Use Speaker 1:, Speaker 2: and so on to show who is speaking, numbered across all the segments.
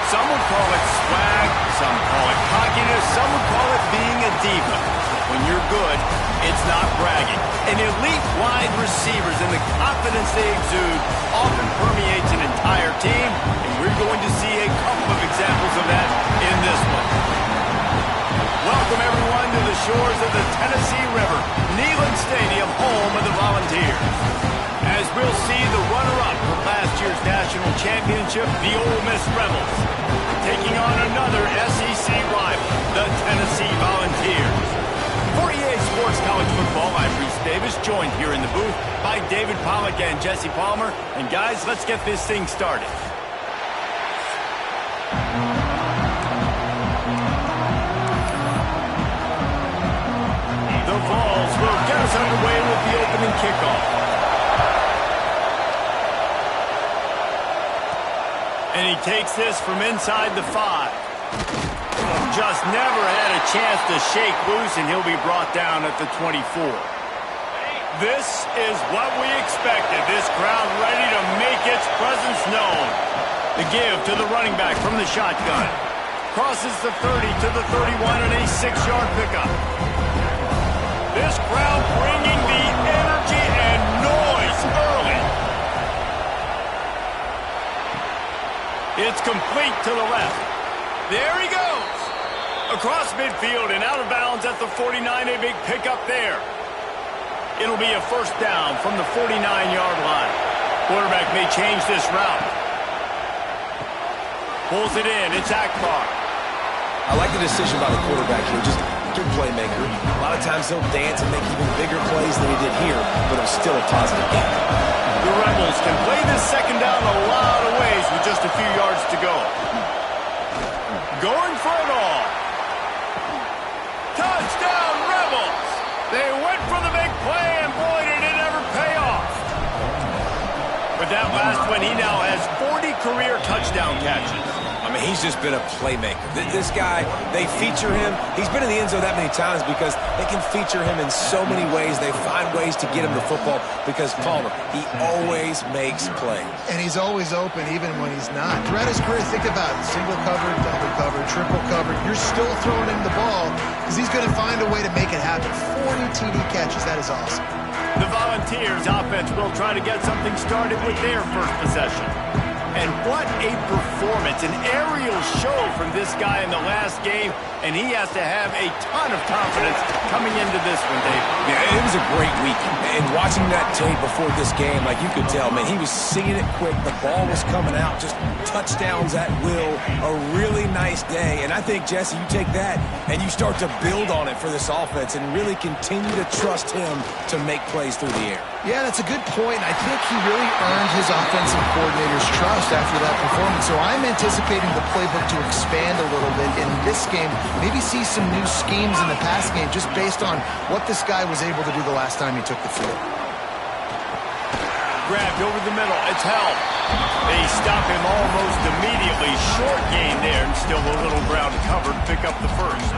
Speaker 1: Some would call it swag, some call it cockiness, some would call it being a diva. When you're good, it's not bragging. And elite wide receivers and the confidence they exude often permeates an entire team, and we're going to see a couple of examples of that in this one. Welcome, everyone, to the shores of the Tennessee River, Neyland Stadium, home of the Volunteers. As we'll see the runner-up from last year's national championship, the Ole Miss Rebels, taking on another SEC rival, the Tennessee Volunteers. For EA Sports College Football, I'm Reese Davis, joined here in the booth by David Pollack and Jesse Palmer. And guys, let's get this thing started. The Vols will get us underway with the opening kickoff. And he takes this from inside the 5. Just never had a chance to shake loose, and he'll be brought down at the 24. This is what we expected. This crowd ready to make its presence known. The give to the running back from the shotgun. Crosses the 30 to the 31 and a 6-yard pickup. This crowd bringing the energy and noise early. It's complete to the left. There he goes. Across midfield and out of bounds at the 49, a big pickup there. It'll be a first down from the 49-yard line. Quarterback may change this route. Pulls it in. It's Akbar.
Speaker 2: I like the decision by the quarterback here. Just good playmaker. A lot of times he'll dance and make even bigger plays than he did here, but it was still a positive game.
Speaker 1: The Rebels can play this second down a lot of ways with just a few yards to go. Going for it all. Touchdown, Rebels! They went for the big play, and boy, did it ever pay off. With that last one, he now has 40 career touchdown catches.
Speaker 2: I mean, he's just been a playmaker. This guy, they feature him. He's been in the end zone that many times because they can feature him in so many ways. They find ways to get him the football because, Palmer, he always makes plays.
Speaker 3: And he's always open even when he's not. Throughout his career, think about it. Single covered, double covered, triple covered. You're still throwing him the ball because he's going to find a way to make it happen. 40 TD catches. That is awesome.
Speaker 1: The Volunteers offense will try to get something started with their first possession. And what a performance, an aerial show from this guy in the last game, and he has to have a ton of confidence coming into this one, Dave.
Speaker 2: Yeah, it was a great week. And watching that tape before this game, like you could tell, man, he was seeing it quick. The ball was coming out, just touchdowns at will. A really nice day. And I think, Jesse, you take that and you start to build on it for this offense and really continue to trust him to make plays through the air.
Speaker 3: Yeah, that's a good point. I think he really earned his offensive coordinator's trust after that performance. So I'm anticipating the playbook to expand a little bit in this game. Maybe see some new schemes in the pass game just based on what this guy was able to do the last time he took the field.
Speaker 1: Grabbed over the middle. It's held. They stop him almost immediately. Short gain there, and still a little ground covered. Pick up the first.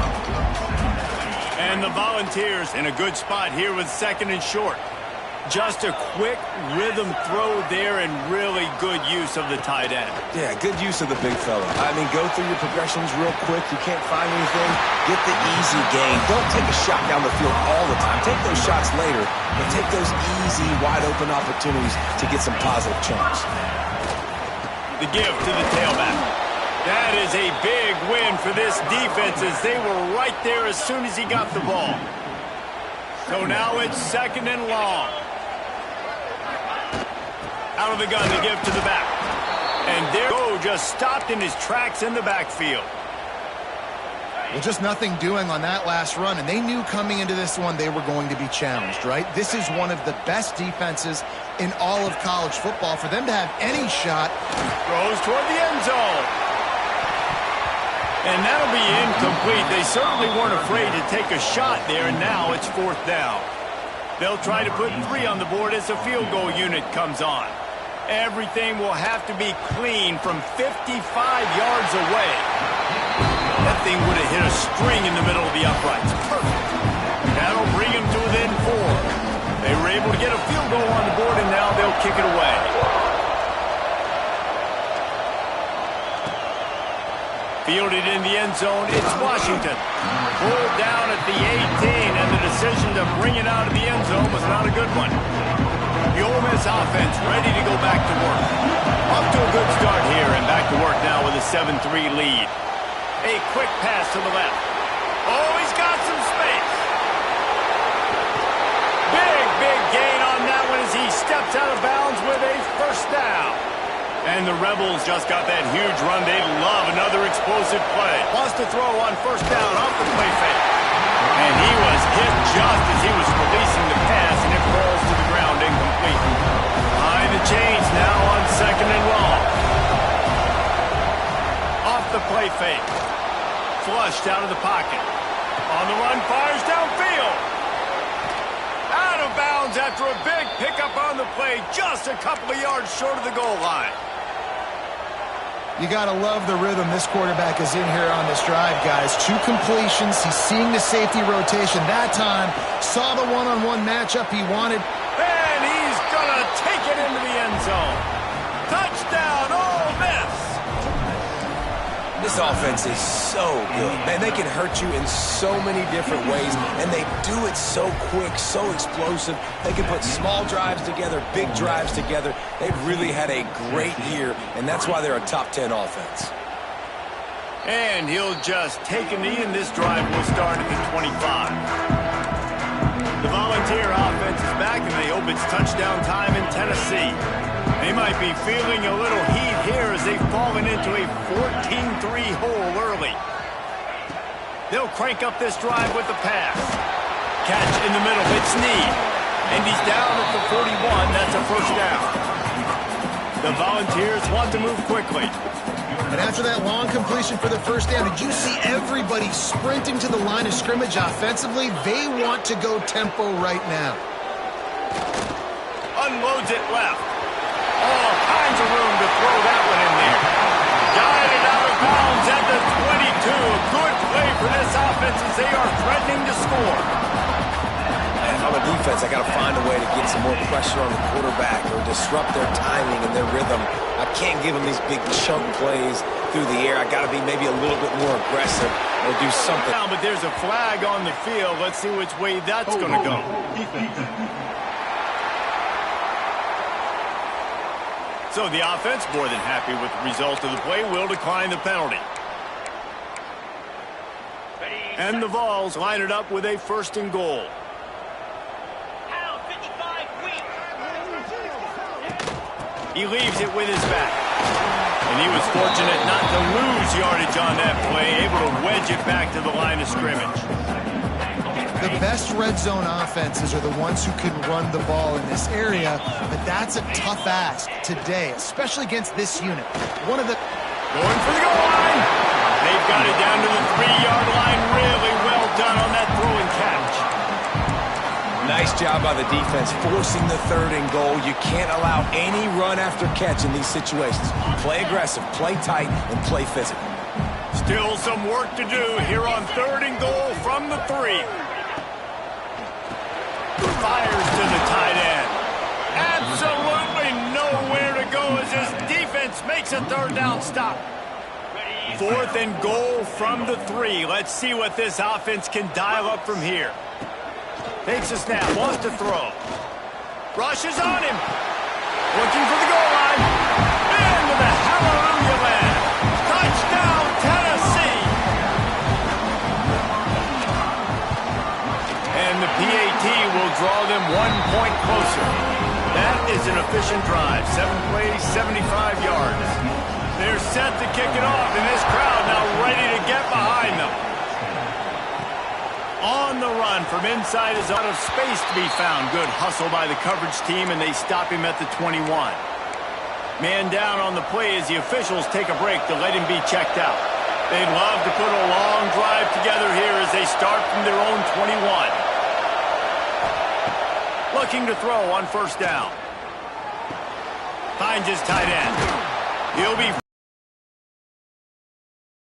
Speaker 1: And the Volunteers in a good spot here with second and short. Just a quick rhythm throw there and really good use of the tight end.
Speaker 2: Yeah, good use of the big fella. I mean, go through your progressions real quick. You can't find anything. Get the easy gain. Don't take a shot down the field all the time. Take those shots later, but take those easy, wide-open opportunities to get some positive chunks.
Speaker 1: The give to the tailback. That is a big win for this defense as they were right there as soon as he got the ball. So now it's second and long. Out of the gun, the give to the back. And there go, just stopped in his tracks in the backfield.
Speaker 3: Well, just nothing doing on that last run, and they knew coming into this one they were going to be challenged, right? This is one of the best defenses in all of college football. For them to have any shot.
Speaker 1: Throws toward the end zone. And that'll be incomplete. They certainly weren't afraid to take a shot there, and now it's fourth down. They'll try to put 3 on the board as the field goal unit comes on. Everything will have to be clean from 55 yards away. That thing would have hit a string in the middle of the uprights. Perfect. That'll bring him to within 4. They were able to get a field goal on the board, and now they'll kick it away. Fielded in the end zone, it's Washington. Pulled down at the 18, and the decision to bring it out of the end zone was not a good one. The Ole Miss offense ready to go back to work. Off to a good start here, and back to work now with a 7-3 lead. A quick pass to the left. Oh, he's got some space. Big gain on that one as he steps out of bounds with a first down. And the Rebels just got that huge run. They love another explosive play. Wants to throw on first down off the play fake. And he was hit just as he was releasing the pass, and it falls to the ground incomplete. Behind the chains now on second and long. Off the play fake. Flushed out of the pocket. On the run, fires downfield. Out of bounds after a big pickup on the play, just a couple of yards short of the goal line.
Speaker 3: You got to love the rhythm this quarterback is in here on this drive, guys. 2 completions. He's seeing the safety rotation. That time, saw the one-on-one matchup he wanted.
Speaker 1: And he's going to take it into the end zone. Touchdown, Ole Miss.
Speaker 2: This offense is so good. Man, they can hurt you in so many different ways, and they do it so quick, so explosive. They can put small drives together, big drives together. They've really had a great year, and that's why they're a top 10 offense.
Speaker 1: And he'll just take a knee, and this drive will start at the 25. The Volunteer offense is back, and they hope it's touchdown time in Tennessee. They might be feeling a little heat here as they've fallen into a 14-3 hole early. They'll crank up this drive with the pass. Catch in the middle, it's Snead. And he's down at the 41, that's a first down. The Volunteers want to move quickly.
Speaker 3: And after that long completion for the first down, did you see everybody sprinting to the line of scrimmage offensively? They want to go tempo right now.
Speaker 1: Unloads it left. All kinds of room to throw that one in there. Guided out of bounds at the 22. A good play for this offense as they are threatening to score.
Speaker 2: And on the defense, I got to find a way to get some more pressure on the quarterback or disrupt their timing and their rhythm. I can't give them these big chunk plays through the air. I got to be maybe a little bit more aggressive or do something.
Speaker 1: But there's a flag on the field. Let's see which way that's going to go. So the offense, more than happy with the result of the play, will decline the penalty. And the Vols line it up with a first and goal. He leaves it with his back. And he was fortunate not to lose yardage on that play, able to wedge it back to the line of scrimmage.
Speaker 3: The best red zone offenses are the ones who can run the ball in this area, but that's a tough ask today, especially against this unit. One of the...
Speaker 1: Going for the goal line. They've got it down to the 3-yard line. Really well done on that throw and catch.
Speaker 2: Nice job by the defense forcing the third and goal. You can't allow any run after catch in these situations. Play aggressive, play tight, and play physical.
Speaker 1: Still some work to do here on third and goal from the 3. Fires to the tight end. Absolutely nowhere to go as his defense makes a third down stop. Fourth and goal from the 3. Let's see what this offense can dial up from here. Takes a snap, wants to throw. Rushes on him. Looking for the goal line. Into the hallelujah land. Touchdown, Tennessee. And the PAT will draw them 1 point closer. That is an efficient drive. 7 plays, 75 yards. They're set to kick it off, and this crowd now ready to get behind them. On the run from inside is out of space to be found. Good hustle by the coverage team, and they stop him at the 21. Man down on the play as the officials take a break to let him be checked out. They'd love to put a long drive together here as they start from their own 21. Looking to throw on first down. Finds his tight end. He'll be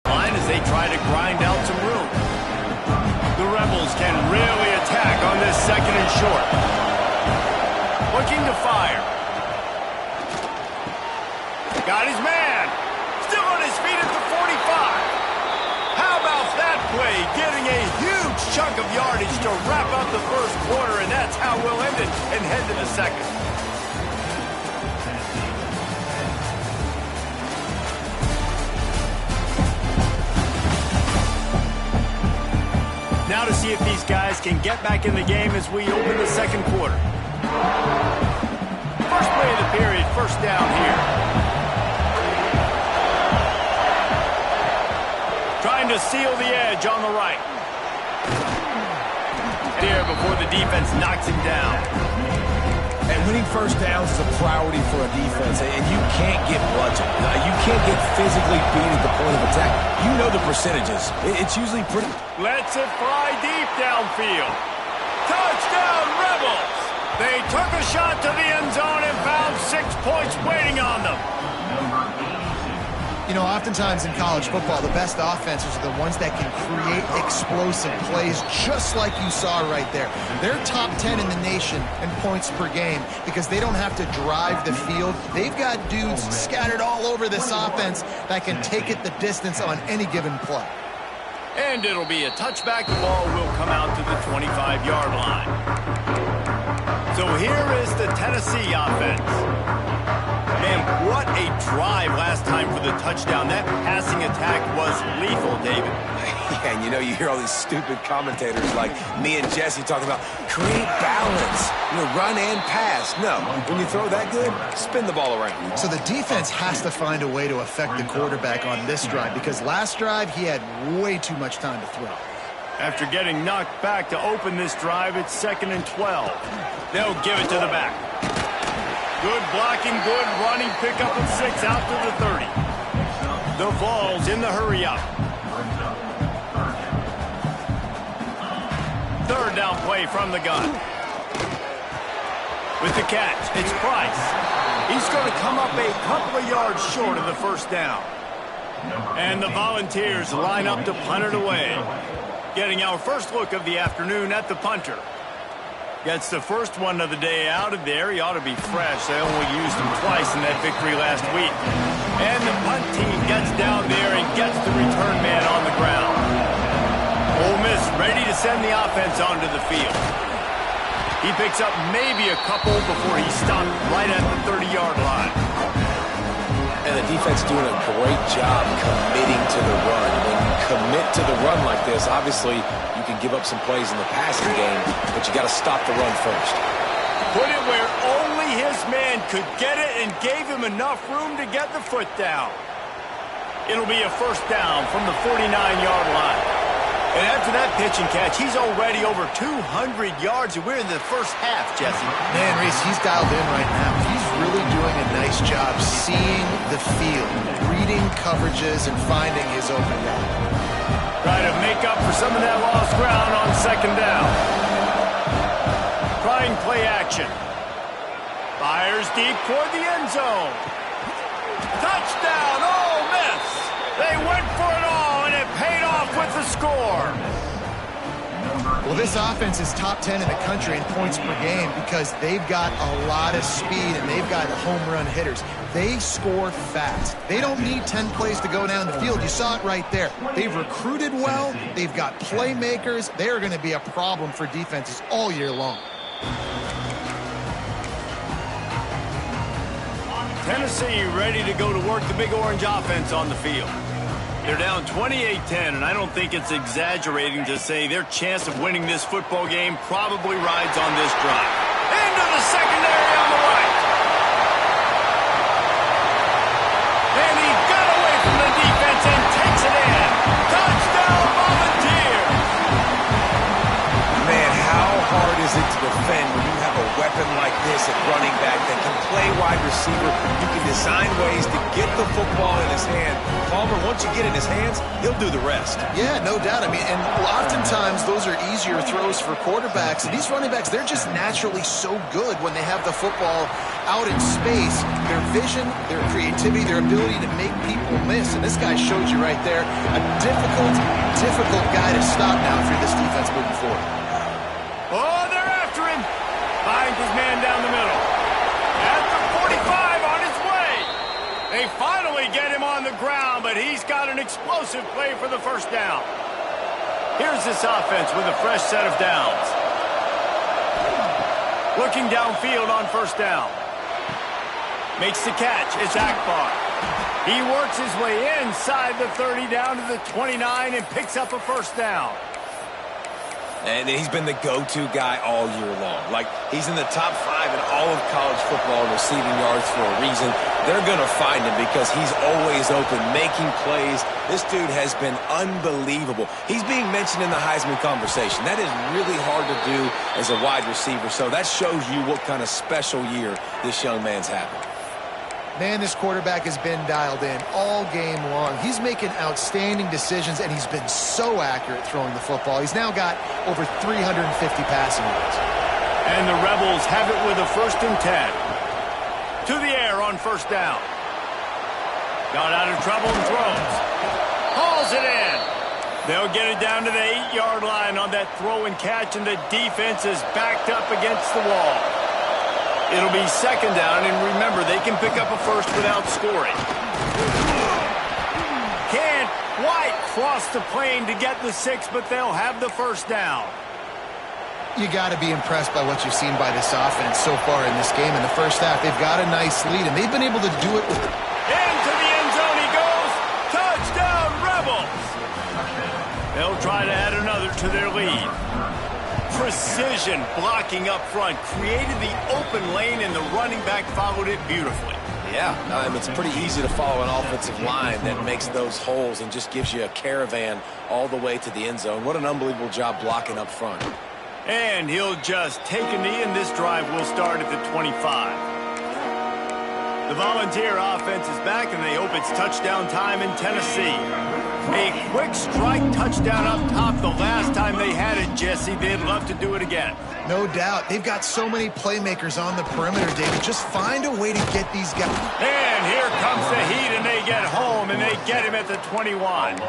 Speaker 1: line as they try to grind out some room. The Rebels can really attack on this second and short. Looking to fire. Got his man. Still on his feet at the 45. Now we'll end it and head to the second. Now to see if these guys can get back in the game as we open the second quarter. First play of the period, first down here. Trying to seal the edge on the right. Here before the defense knocks him down.
Speaker 2: And winning first downs is a priority for a defense, and you can't get bludgeoned. You can't get physically beat at the point of attack. You know the percentages. It's usually pretty...
Speaker 1: Lets it fly deep downfield. Touchdown, Rebels! They took a shot to the end zone and found 6 points waiting on them.
Speaker 3: You know, oftentimes in college football, the best offenses are the ones that can create explosive plays, just like you saw right there. They're top 10 in the nation in points per game because they don't have to drive the field. They've got dudes scattered all over this offense that can take it the distance on any given play.
Speaker 1: And it'll be a touchback. The ball will come out to the 25-yard line. So here is the Tennessee offense. Man, what a drive last time for the touchdown. That passing attack was lethal, David.
Speaker 2: Yeah, and you know, you hear all these stupid commentators like me and Jesse talking about create balance, run and pass. No, when you throw that good, spin the ball around.
Speaker 3: So the defense has to find a way to affect the quarterback on this drive because last drive he had way too much time to throw.
Speaker 1: After getting knocked back to open this drive, it's 2nd and 12. They'll give it to the back. Good blocking, good running, pickup of 6 out to the 30. The Vols in the hurry up. Third down play from the gun. With the catch, it's Price. He's going to come up a couple of yards short of the first down. And the Volunteers line up to punt it away. Getting our first look of the afternoon at the punter. Gets the first one of the day out of there. He ought to be fresh. They only used him twice in that victory last week. And the punt team gets down there and gets the return man on the ground. Ole Miss ready to send the offense onto the field. He picks up maybe a couple before he's stopped right at the 30-yard line.
Speaker 2: And the defense doing a great job committing to the run. When you commit to the run like this, obviously you can give up some plays in the passing game, but you got to stop the run first.
Speaker 1: Put it where only his man could get it and gave him enough room to get the foot down. It'll be a first down from the 49-yard line. And after that pitch and catch, he's already over 200 yards, and we're in the first half, Jesse.
Speaker 3: Man, Reese, he's dialed in right now. He's really doing a nice job seeing the field, reading coverages, and finding his open guy.
Speaker 1: Trying to make up for some of that lost ground on second down. Trying play action. Fires deep toward the end zone. Touchdown, Ole Miss! They went for it all, and it paid off with the score.
Speaker 3: Well, this offense is top 10 in the country in points per game because they've got a lot of speed and they've got home run hitters. They score fast. They don't need 10 plays to go down the field. You saw it right there. They've recruited well. They've got playmakers. They are going to be a problem for defenses all year long.
Speaker 1: Tennessee ready to go to work the Big Orange offense on the field. They're down 28-10, and I don't think it's exaggerating to say their chance of winning this football game probably rides on this drive. Into the secondary on the right. And he got away from the defense and takes it in. Touchdown, Volunteers!
Speaker 2: Man, how hard is it to defend when you have a weapon like this at running back that can play wide receiver? You can design ways to get the football in his hand. Palmer, once you get in his hands, he'll do the rest.
Speaker 3: Yeah, no doubt. I mean, and oftentimes those are easier throws for quarterbacks. And these running backs, they're just naturally so good when they have the football out in space. Their vision, their creativity, their ability to make people miss. And this guy showed you right there, a difficult guy to stop now through this defense moving forward.
Speaker 1: Oh, they're after him. Finds his man down the middle. At the 45 on his way. They finally get him on the ground, but he's got an explosive play for the first down. Here's this offense with a fresh set of downs. Looking downfield on first down. Makes the catch. It's Akbar. He works his way inside the 30 down to the 29 and picks up a first down.
Speaker 2: And he's been the go-to guy all year long. Like, he's in the top 5 in all of college football in receiving yards for a reason. They're going to find him because he's always open, making plays. This dude has been unbelievable. He's being mentioned in the Heisman conversation. That is really hard to do as a wide receiver. So that shows you what kind of special year this young man's having.
Speaker 3: Man, this quarterback has been dialed in all game long. He's making outstanding decisions, and he's been so accurate throwing the football. He's now got over 350 passing yards.
Speaker 1: And the Rebels have it with a 1st and 10. To the air on first down. Got out of trouble and throws. Hauls it in. They'll get it down to the 8-yard line on that throw and catch, and the defense is backed up against the wall. It'll be 2nd down, and remember, they can pick up a first without scoring. Can't quite cross the plane to get the 6, but they'll have the first down.
Speaker 3: You got to be impressed by what you've seen by this offense so far in this game. In the first half, they've got a nice lead, and they've been able to do it with...
Speaker 1: Into the end zone he goes. Touchdown, Rebels. They'll try to add another to their lead. Precision blocking up front, created the open lane, and the running back followed it beautifully.
Speaker 2: Yeah, it's pretty easy to follow an offensive line that makes those holes and just gives you a caravan all the way to the end zone. What an unbelievable job blocking up front.
Speaker 1: And he'll just take a knee, and this drive will start at the 25. The Volunteer offense is back, and they hope it's touchdown time in Tennessee. A quick strike touchdown up top the last time they had it, Jesse. They'd love to do it again.
Speaker 3: No doubt. They've got so many playmakers on the perimeter, David. Just find a way to get these guys.
Speaker 1: And here comes the heat, and they get home, and they get him at the 21.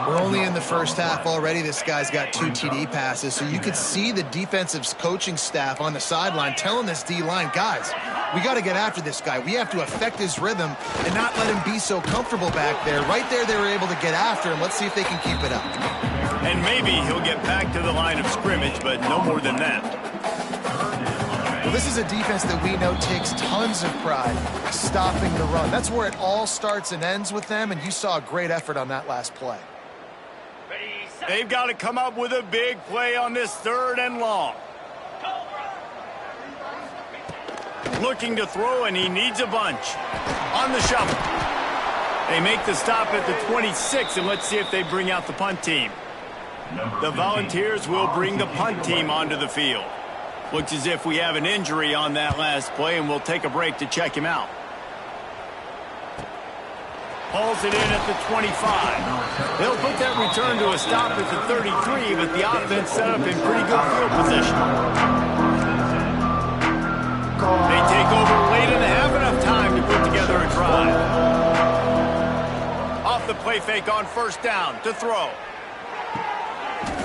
Speaker 3: We're only in the first half already. This guy's got 2 TD passes, so you could see the defensive coaching staff on the sideline telling this D-line, guys, we got to get after this guy. We have to affect his rhythm and not let him be so comfortable back there. Right there, they were able to get after him. Let's see if they can keep it up.
Speaker 1: And maybe he'll get back to the line of scrimmage, but no more than that.
Speaker 3: Well, this is a defense that we know takes tons of pride stopping the run. That's where it all starts and ends with them, and you saw a great effort on that last play.
Speaker 1: They've got to come up with a big play on this 3rd and long. Looking to throw, and he needs a bunch. On the shovel. They make the stop at the 26, and let's see if they bring out the punt team. The Volunteers will bring the punt team onto the field. Looks as if we have an injury on that last play, and we'll take a break to check him out. Hauls it in at the 25. They'll put that return to a stop at the 33, but the offense set up in pretty good field position. They take over late in the half, enough time to put together a drive. Off the play fake on first down to throw.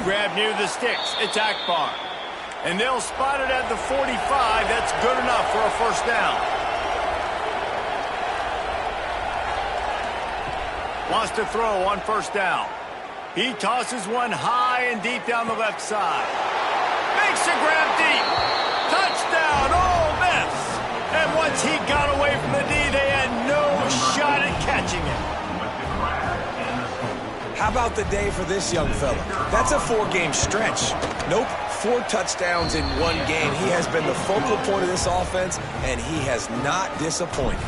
Speaker 1: Grab near the sticks. It's Akbar. And they'll spot it at the 45. That's good enough for a first down. Wants to throw on first down. He tosses one high and deep down the left side. Makes a grab deep. Touchdown, Ole Miss. And once he got away from the D, they had no shot at catching it.
Speaker 2: How about the day for this young fella? That's a 4-game stretch. Nope, 4 touchdowns in 1 game. He has been the focal point of this offense, and he has not disappointed.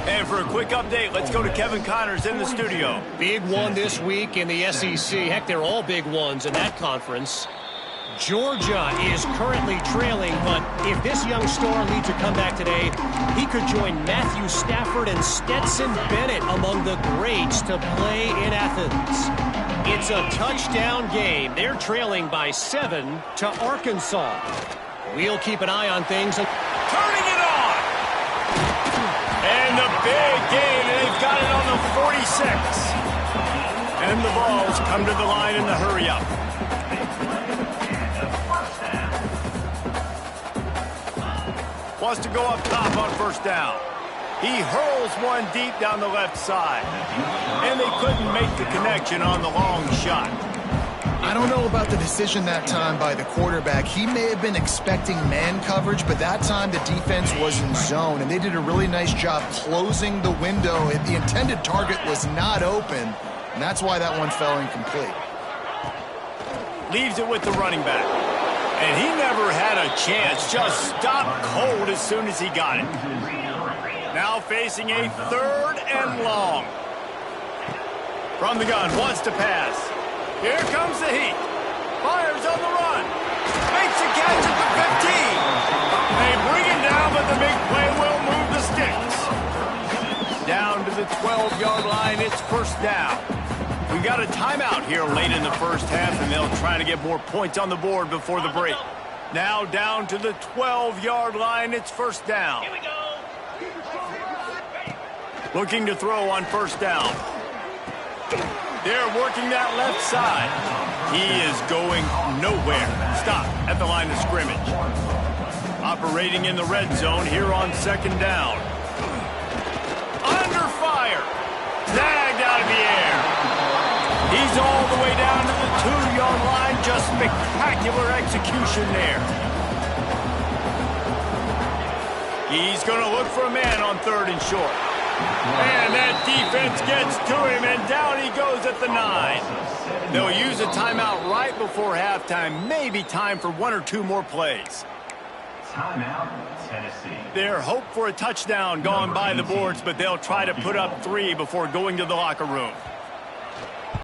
Speaker 1: And for a quick update, let's go to Kevin Connors in the studio.
Speaker 4: Big one this week in the SEC. Heck, they're all big ones in that conference. Georgia is currently trailing, but if this young star leads a comeback today, he could join Matthew Stafford and Stetson Bennett among the greats to play in Athens. It's a touchdown game. They're trailing by 7 to Arkansas. We'll keep an eye on things.
Speaker 1: Turning it on! And the big gain, and they've got it on the 46. And the balls come to the line in the hurry-up. Wants to go up top on first down. He hurls one deep down the left side. And they couldn't make the connection on the long shot.
Speaker 3: I don't know about the decision that time by the quarterback. He may have been expecting man coverage, but that time the defense was in zone, and they did a really nice job closing the window. The intended target was not open, and that's why that one fell incomplete.
Speaker 1: Leaves it with the running back. And he never had a chance. Just stopped cold as soon as he got it. Now facing a 3rd and long. From the gun, wants to pass. Here comes the heat. Fires on the run. Makes a catch at the 15. They bring him down, but the big play will move the sticks. Down to the 12-yard line, it's 1st down. We got a timeout here late in the first half, and they'll try to get more points on the board before the break. Now down to the 12-yard line, it's 1st down.
Speaker 4: Here we go.
Speaker 1: Looking to throw on 1st down. They're working that left side. He is going nowhere. Stop at the line of scrimmage. Operating in the red zone here on 2nd down. Under fire. Snagged out of the air. He's all the way down to the 2-yard line. Just spectacular execution there. He's going to look for a man on 3rd and short. And that defense gets to him, and down he goes at the 9. They'll use a timeout right before halftime. Maybe time for 1 or 2 more plays.
Speaker 5: Timeout, Tennessee.
Speaker 1: Their hope for a touchdown gone by the boards, but they'll try to put up 3 before going to the locker room.